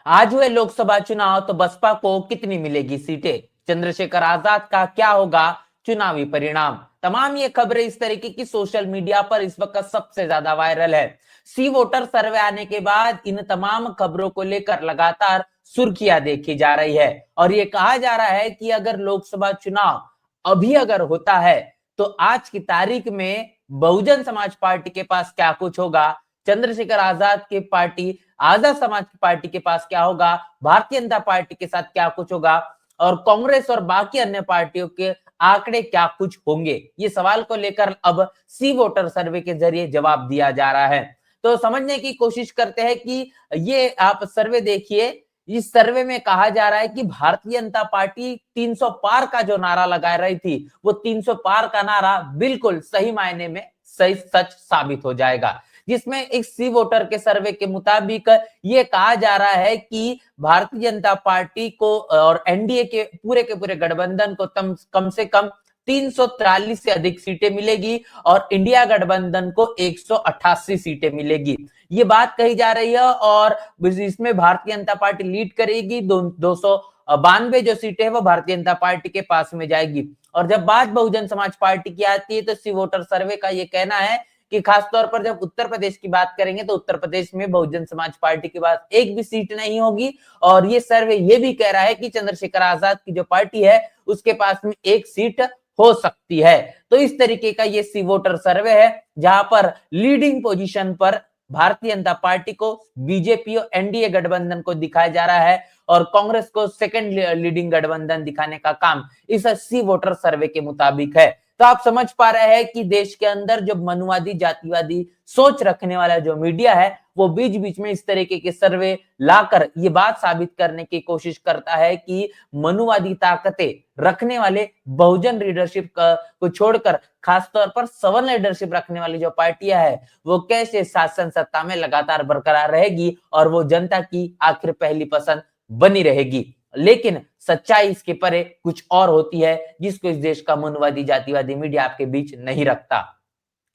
आज हुए लोकसभा चुनाव तो बसपा को कितनी मिलेगी सीटें? चंद्रशेखर आजाद का क्या होगा चुनावी परिणाम? तमाम ये खबरें इस तरीके की सोशल मीडिया पर इस वक्त सबसे ज्यादा वायरल है। सी वोटर सर्वे आने के बाद इन तमाम खबरों को लेकर लगातार सुर्खियां देखी जा रही है और ये कहा जा रहा है कि अगर लोकसभा चुनाव अभी अगर होता है तो आज की तारीख में बहुजन समाज पार्टी के पास क्या कुछ होगा, चंद्रशेखर आजाद की पार्टी आजाद समाज की पार्टी के पास क्या होगा, भारतीय जनता पार्टी के साथ क्या कुछ होगा और कांग्रेस और बाकी अन्य पार्टियों के आंकड़े क्या कुछ होंगे, ये सवाल को लेकर अब सी वोटर सर्वे के जरिए जवाब दिया जा रहा है। तो समझने की कोशिश करते हैं कि ये आप सर्वे देखिए। इस सर्वे में कहा जा रहा है कि भारतीय जनता पार्टी 300 पार का जो नारा लगा रही थी वो 300 पार का नारा बिल्कुल सही मायने में सही सच साबित हो जाएगा, जिसमें एक सी वोटर के सर्वे के मुताबिक ये कहा जा रहा है कि भारतीय जनता पार्टी को और एनडीए के पूरे गठबंधन को कम से कम 343 से अधिक सीटें मिलेगी और इंडिया गठबंधन को 188 सीटें मिलेगी, ये बात कही जा रही है। और इसमें भारतीय जनता पार्टी लीड करेगी, 292 जो सीटें है वो भारतीय जनता पार्टी के पास में जाएगी। और जब बात बहुजन समाज पार्टी की आती है तो सी वोटर सर्वे का ये कहना है कि खासतौर पर जब उत्तर प्रदेश की बात करेंगे तो उत्तर प्रदेश में बहुजन समाज पार्टी के पास एक भी सीट नहीं होगी और ये सर्वे ये भी कह रहा है कि चंद्रशेखर आजाद की जो पार्टी है उसके पास में एक सीट हो सकती है। तो इस तरीके का ये सी वोटर सर्वे है जहां पर लीडिंग पोजीशन पर भारतीय जनता पार्टी को, बीजेपी और एनडीए गठबंधन को दिखाया जा रहा है और कांग्रेस को सेकंड लीडिंग गठबंधन दिखाने का काम इस सी वोटर सर्वे के मुताबिक है। तो आप समझ पा रहे हैं कि देश के अंदर जो मनुवादी जातिवादी सोच रखने वाला जो मीडिया है वो बीच बीच में इस तरीके के सर्वे लाकर ये बात साबित करने की कोशिश करता है कि मनुवादी ताकतें रखने वाले बहुजन लीडरशिप को छोड़कर खासतौर पर सवर्ण लीडरशिप रखने वाली जो पार्टियां है वो कैसे शासन सत्ता में लगातार बरकरार रहेगी और वो जनता की आखिर पहली पसंद बनी रहेगी। लेकिन सच्चाई इसके परे कुछ और होती है जिसको इस देश का मनुवादी जातिवादी मीडिया आपके बीच नहीं रखता।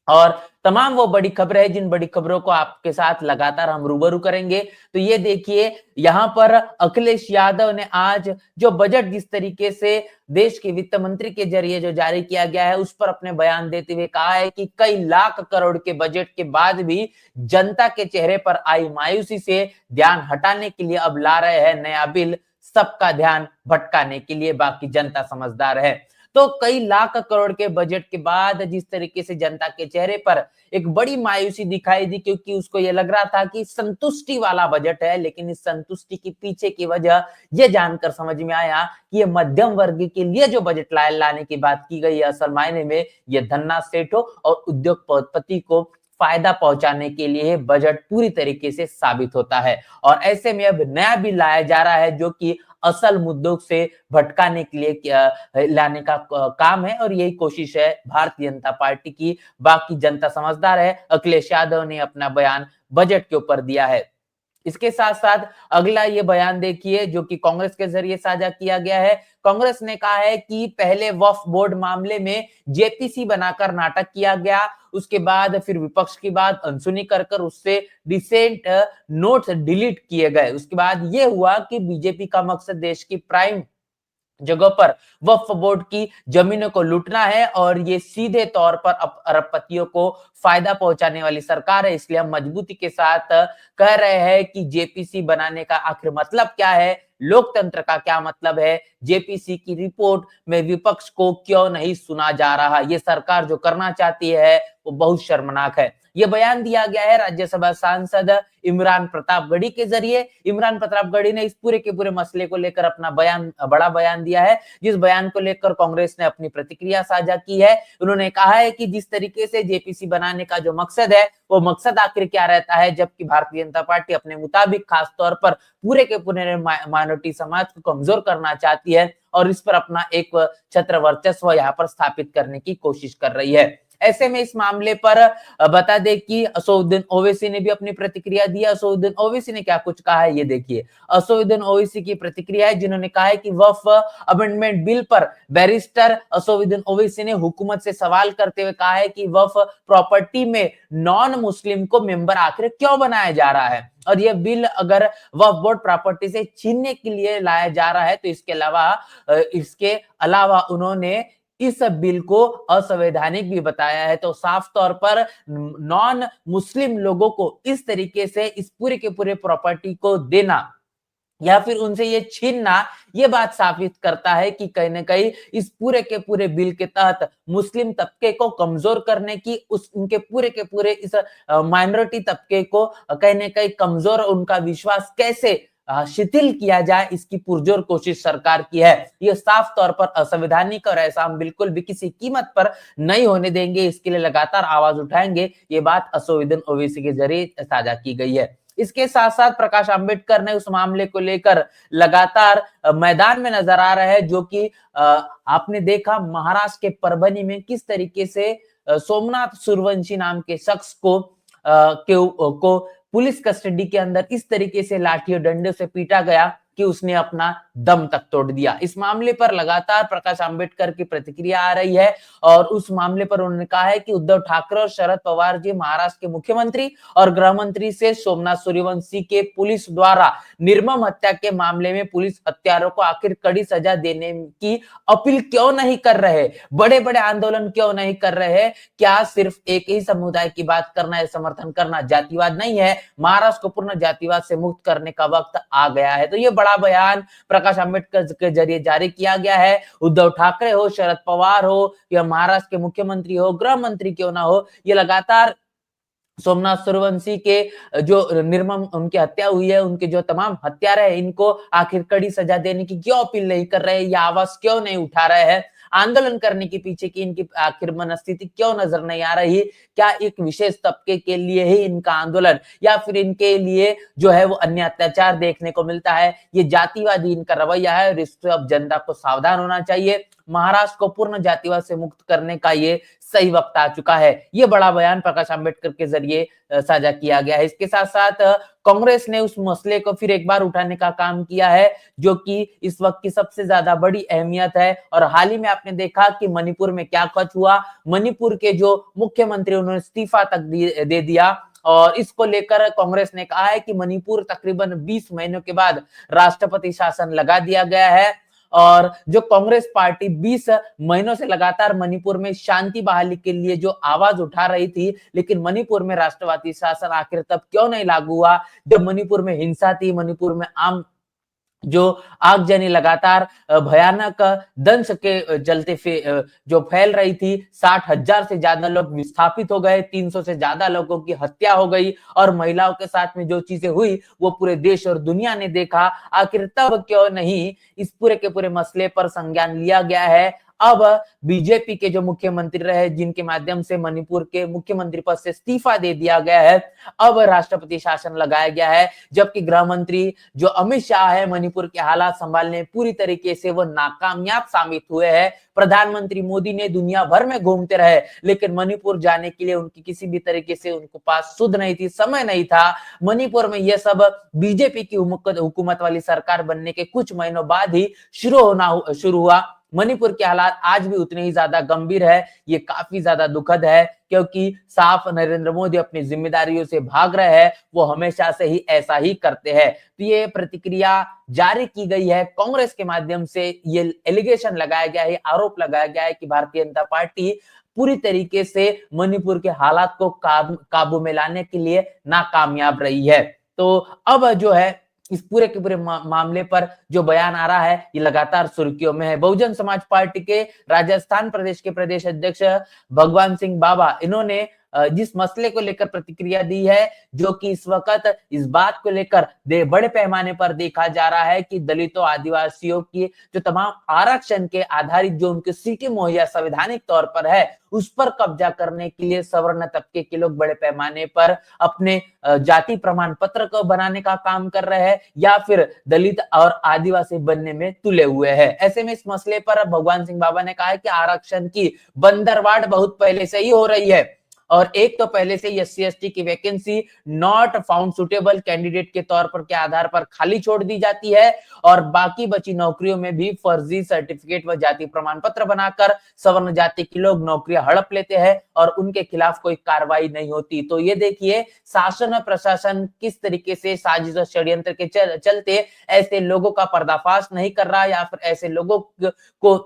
और तमाम वो बड़ी खबरें हैं जिन बड़ी खबरों को आपके साथ लगातार हम रूबरू करेंगे। तो ये देखिए, यहाँ पर अखिलेश यादव ने आज जो बजट जिस तरीके से देश के वित्त मंत्री के जरिए जो जारी किया गया है उस पर अपने बयान देते हुए कहा है कि कई लाख करोड़ के बजट के बाद भी जनता के चेहरे पर आई मायूसी से ध्यान हटाने के लिए अब ला रहे हैं नया बिल, सबका ध्यान भटकाने के लिए, बाकी जनता समझदार है। तो कई लाख करोड़ के बजट के बाद जिस तरीके से जनता के चेहरे पर एक बड़ी मायूसी दिखाई दी क्योंकि उसको ये लग रहा था कि संतुष्टि वाला बजट है, लेकिन इस संतुष्टि के पीछे की वजह ये जानकर समझ में आया कि ये मध्यम वर्ग के लिए जो बजट लाने की बात की गई है असल मायने में ये धन्ना सेठों और उद्योगपति को फायदा पहुंचाने के लिए बजट पूरी तरीके से साबित होता है। और ऐसे में अब नया बिल लाया जा रहा है जो कि असल मुद्दों से भटकाने के लिए लाने का काम है और यही कोशिश है भारतीय जनता पार्टी की। बाकी जनता समझदार है। अखिलेश यादव ने अपना बयान बजट के ऊपर दिया है। इसके साथ साथ अगला ये बयान देखिए जो कि कांग्रेस के जरिए साझा किया गया है। कांग्रेस ने कहा है कि पहले वक्फ बोर्ड मामले में जेपीसी बनाकर नाटक किया गया, उसके बाद फिर विपक्ष की बात अनसुनी कर उससे डिसेंट नोट्स डिलीट किए गए। उसके बाद ये हुआ कि बीजेपी का मकसद देश की प्राइम जगह पर वक्फ बोर्ड की जमीनों को लूटना है और ये सीधे तौर पर अरबपतियों को फायदा पहुंचाने वाली सरकार है। इसलिए हम मजबूती के साथ कह रहे हैं कि जेपीसी बनाने का आखिर मतलब क्या है, लोकतंत्र का क्या मतलब है, जेपीसी की रिपोर्ट में विपक्ष को क्यों नहीं सुना जा रहा, ये सरकार जो करना चाहती है वो बहुत शर्मनाक है। ये बयान दिया गया है राज्यसभा सांसद इमरान प्रतापगढ़ी के जरिए। इमरान प्रतापगढ़ी ने इस पूरे के पूरे मसले को लेकर अपना बड़ा बयान दिया है, जिस बयान को लेकर कांग्रेस ने अपनी प्रतिक्रिया साझा की है। उन्होंने कहा है कि जिस तरीके से जेपीसी बनाने का जो मकसद है वो मकसद आखिर क्या रहता है, जबकि भारतीय जनता पार्टी अपने मुताबिक खासतौर पर पूरे के पूरे माइनॉरिटी समाज को कमजोर करना चाहती है और इस पर अपना एक छत्र वर्चस्व यहाँ पर स्थापित करने की कोशिश कर रही है। ऐसे में इस मामले पर बता दें कि असदुद्दीन ओवैसी ने भी अपनी प्रतिक्रिया दी। असदुद्दीन ओवैसी ने क्या कुछ कहा है, ये देखिए। असदुद्दीन ओवैसी की प्रतिक्रिया है, जिन्होंने कहा है कि वक्फ अमेंडमेंट बिल पर बैरिस्टर असदुद्दीन ओवैसी ने हुकूमत से सवाल करते हुए कहा है कि वक्फ प्रॉपर्टी में नॉन मुस्लिम को मेंबर आखिर क्यों बनाया जा रहा है, और यह बिल अगर वक्फ बोर्ड प्रॉपर्टी से छीनने के लिए लाया जा रहा है तो इसके अलावा उन्होंने इस बिल को असंवैधानिक भी बताया है। तो साफ तौर पर नॉन मुस्लिम लोगों को इस तरीके से इस पूरे के पूरे प्रॉपर्टी को देना या फिर उनसे ये छीनना, ये बात साबित करता है कि कहीं ना कहीं इस पूरे के पूरे बिल के तहत मुस्लिम तबके को कमजोर करने की, उस उनके पूरे के पूरे इस माइनॉरिटी तबके को कहीं ना कहीं कमजोर, उनका विश्वास कैसे शिथिल किया जाए, इसकी पुरजोर कोशिश सरकार की है। ये साफ तौर पर असंवैधानिक और ऐसा हम बिल्कुल भी किसी कीमत पर नहीं होने देंगे, इसके लिए लगातार आवाज उठाएंगे। ये बात असदुद्दीन ओवैसी के जरिए साझा की गई है। इसके साथ साथ प्रकाश आंबेडकर ने उस मामले को लेकर लगातार मैदान में नजर आ रहे हैं, जो कि आपने देखा महाराष्ट्र के परभनी में किस तरीके से सोमनाथ सूर्यवंशी नाम के शख्स को पुलिस कस्टडी के अंदर इस तरीके से लाठी और डंडे से पीटा गया कि उसने अपना दम तक तोड़ दिया। इस मामले पर लगातार प्रकाश आंबेडकर की प्रतिक्रिया आ रही है और उस मामले पर उन्होंने कहा है कि उद्धव ठाकरे और शरद पवार जी महाराष्ट्र के मुख्यमंत्री और गृह मंत्री से सोमनाथ सूर्यवंशी के पुलिस द्वारा निर्मम हत्या के मामले में पुलिस हत्यारों को आखिर कड़ी सजा देने की अपील क्यों नहीं कर रहे, बड़े बड़े आंदोलन क्यों नहीं कर रहे। क्या सिर्फ एक ही समुदाय की बात करना है, समर्थन करना जातिवाद नहीं है। महाराष्ट्र को पूर्ण जातिवाद से मुक्त करने का वक्त आ गया है। तो ये बड़ा बयान प्रकाश आंबेडकर के जरिए जारी किया गया है। उद्धव ठाकरे हो, शरद पवार हो या महाराष्ट्र के मुख्यमंत्री हो, गृह मंत्री क्यों ना हो, ये लगातार सोमनाथ सूर्यवंशी के जो निर्मम उनकी हत्या हुई है, उनके जो तमाम हत्यारे हैं, इनको आखिर कड़ी सजा देने की क्यों अपील नहीं कर रहे, या आवाज क्यों नहीं उठा रहे हैं। आंदोलन करने के पीछे की इनकी आखिर मनस्थिति क्यों नजर नहीं आ रही। क्या एक विशेष तबके के लिए ही इनका आंदोलन, या फिर इनके लिए जो है वो अन्य अत्याचार देखने को मिलता है। ये जातिवादी इनका रवैया है और इससे अब जनता को सावधान होना चाहिए। महाराष्ट्र को पूर्ण जातिवाद से मुक्त करने का ये सही वक्त आ चुका है। ये बड़ा बयान प्रकाश आंबेडकर के जरिए साझा किया गया है। इसके साथ साथ कांग्रेस ने उस मसले को फिर एक बार उठाने का काम किया है, जो कि इस वक्त की सबसे ज्यादा बड़ी अहमियत है। और हाल ही में आपने देखा कि मणिपुर में क्या कुछ हुआ। मणिपुर के जो मुख्यमंत्री उन्होंने इस्तीफा तक दे दिया, और इसको लेकर कांग्रेस ने कहा है कि मणिपुर तकरीबन 20 महीनों के बाद राष्ट्रपति शासन लगा दिया गया है। और जो कांग्रेस पार्टी 20 महीनों से लगातार मणिपुर में शांति बहाली के लिए जो आवाज उठा रही थी, लेकिन मणिपुर में राष्ट्रवादी शासन आखिर तब क्यों नहीं लागू हुआ, जब मणिपुर में हिंसा थी, मणिपुर में आम जो आगजनी लगातार भयानक दंश के चलते जो फैल रही थी, 60,000 से ज्यादा लोग विस्थापित हो गए, 300 से ज्यादा लोगों की हत्या हो गई, और महिलाओं के साथ में जो चीजें हुई वो पूरे देश और दुनिया ने देखा। आखिर तब क्यों नहीं इस पूरे के पूरे मसले पर संज्ञान लिया गया है। अब बीजेपी के जो मुख्यमंत्री रहे, जिनके माध्यम से मणिपुर के मुख्यमंत्री पद से इस्तीफा दे दिया गया है, अब राष्ट्रपति शासन लगाया गया है, जबकि गृह मंत्री जो अमित शाह है मणिपुर के हालात संभालने पूरी तरीके से वो नाकामयाब साबित हुए हैं। प्रधानमंत्री मोदी ने दुनिया भर में घूमते रहे, लेकिन मणिपुर जाने के लिए उनकी किसी भी तरीके से उनको पास सुध नहीं थी, समय नहीं था। मणिपुर में यह सब बीजेपी की हुकूमत वाली सरकार बनने के कुछ महीनों बाद ही शुरू हुआ। मणिपुर के हालात आज भी उतने ही ज्यादा गंभीर है। ये काफी ज्यादा दुखद है, क्योंकि साफ नरेंद्र मोदी अपनी जिम्मेदारियों से भाग रहे हैं। वो हमेशा से ही ऐसा ही करते हैं। तो ये प्रतिक्रिया जारी की गई है कांग्रेस के माध्यम से। ये एलिगेशन लगाया गया है, आरोप लगाया गया है कि भारतीय जनता पार्टी पूरी तरीके से मणिपुर के हालात को काबू में लाने के लिए नाकामयाब रही है। तो अब जो है इस पूरे के पूरे मामले पर जो बयान आ रहा है, ये लगातार सुर्खियों में है। बहुजन समाज पार्टी के राजस्थान प्रदेश के प्रदेश अध्यक्ष भगवान सिंह बाबा, इन्होंने जिस मसले को लेकर प्रतिक्रिया दी है, जो कि इस वक्त इस बात को लेकर बड़े पैमाने पर देखा जा रहा है कि दलितों आदिवासियों की जो तमाम आरक्षण के आधारित जो उनकी सीटें मुहैया संवैधानिक तौर पर है, उस पर कब्जा करने के लिए सवर्ण तबके के लोग बड़े पैमाने पर अपने जाति प्रमाण पत्र को बनाने का काम कर रहे हैं या फिर दलित और आदिवासी बनने में तुले हुए हैं। ऐसे में इस मसले पर भगवान सिंह बाबा ने कहा है कि आरक्षण की बंदरवाट बहुत पहले से ही हो रही है और एक तो पहले से एससी एसटी की vacancy not found suitable candidate के तौर पर के आधार पर खाली छोड़ दी जाती है और बाकी बची नौकरियों में भी फर्जी सर्टिफिकेट व जाति प्रमाण पत्र बनाकर सवर्ण जाति के लोग नौकरियां हड़प लेते हैं और उनके खिलाफ कोई कार्रवाई नहीं होती। तो ये देखिए शासन और प्रशासन किस तरीके से साजिश और षड्यंत्र के चलते ऐसे लोगों का पर्दाफाश नहीं कर रहा या फिर ऐसे लोगों को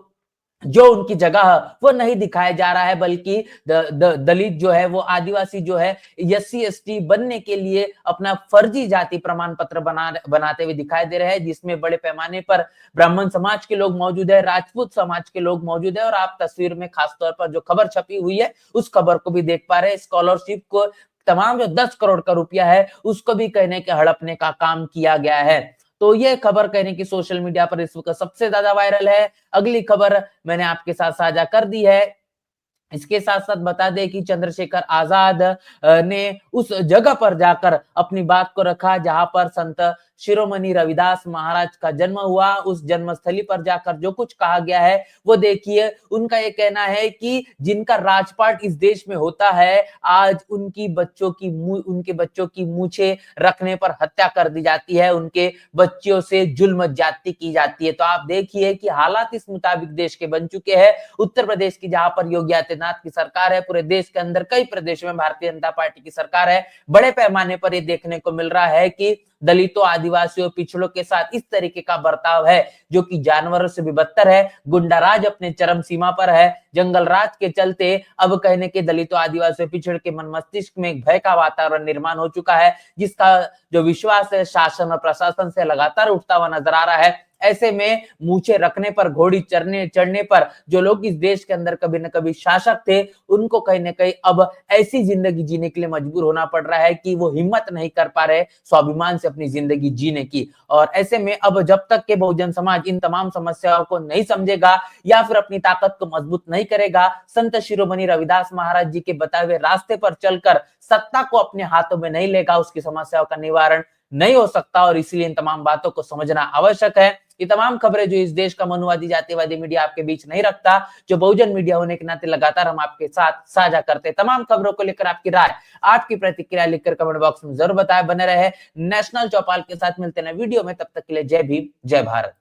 जो उनकी जगह वो नहीं दिखाया जा रहा है, बल्कि दलित जो है वो आदिवासी जो है एससी एसटी बनने के लिए अपना फर्जी जाति प्रमाण पत्र बनाते हुए दिखाई दे रहे हैं, जिसमें बड़े पैमाने पर ब्राह्मण समाज के लोग मौजूद है, राजपूत समाज के लोग मौजूद है और आप तस्वीर में खासतौर पर जो खबर छपी हुई है उस खबर को भी देख पा रहे हैं। स्कॉलरशिप को तमाम जो 10 करोड़ का रुपया है उसको भी कहने के हड़पने का काम किया गया है। तो ये खबर कहने की सोशल मीडिया पर इस वक्त सबसे ज्यादा वायरल है। अगली खबर मैंने आपके साथ साझा कर दी है। इसके साथ साथ बता दें कि चंद्रशेखर आजाद ने उस जगह पर जाकर अपनी बात को रखा जहां पर संत शिरोमणि रविदास महाराज का जन्म हुआ। उस जन्मस्थली पर जाकर जो कुछ कहा गया है वो देखिए। उनका ये कहना है कि जिनका राजपाट इस देश में होता है, आज उनके बच्चों की मूछें रखने पर हत्या कर दी जाती है, उनके बच्चियों से जुल्म ज्यादती की जाती है। तो आप देखिए कि हालात इस मुताबिक देश के बन चुके हैं। उत्तर प्रदेश की जहां पर योगी आदित्यनाथ की सरकार है, पूरे देश के अंदर कई प्रदेशों में भारतीय जनता पार्टी की सरकार है, बड़े पैमाने पर ये देखने को मिल रहा है कि दलितों आदिवासियों पिछड़ों के साथ इस तरीके का बर्ताव है जो कि जानवरों से भी बदतर है। गुंडाराज अपने चरम सीमा पर है। जंगल राज के चलते अब कहने के दलितों आदिवासियों पिछड़ के मन मस्तिष्क में एक भय का वातावरण निर्माण हो चुका है, जिसका जो विश्वास है शासन और प्रशासन से लगातार उठता हुआ नजर आ रहा है। ऐसे में मूछें रखने पर, घोड़ी चढ़ने पर जो लोग इस देश के अंदर कभी न कभी शासक थे, उनको कहीं न कहीं अब ऐसी जिंदगी जीने के लिए मजबूर होना पड़ रहा है कि वो हिम्मत नहीं कर पा रहे स्वाभिमान से अपनी जिंदगी जीने की। और ऐसे में अब जब तक के बहुजन समाज इन तमाम समस्याओं को नहीं समझेगा या फिर अपनी ताकत को मजबूत नहीं करेगा, संत शिरोमणि रविदास महाराज जी के बताए हुए रास्ते पर चलकर सत्ता को अपने हाथों में नहीं लेगा, उसकी समस्याओं का निवारण नहीं हो सकता। और इसलिए इन तमाम बातों को समझना आवश्यक है। ये तमाम खबरें जो इस देश का मनुवादी जातिवादी मीडिया आपके बीच नहीं रखता, जो बहुजन मीडिया होने के नाते लगातार हम आपके साथ साझा करते हैं, तमाम खबरों को लेकर आपकी राय, आपकी प्रतिक्रिया लिखकर कमेंट बॉक्स में जरूर बताएं। बने रहे नेशनल चौपाल के साथ, मिलते हैं वीडियो में, तब तक के लिए जय भीम जय भारत।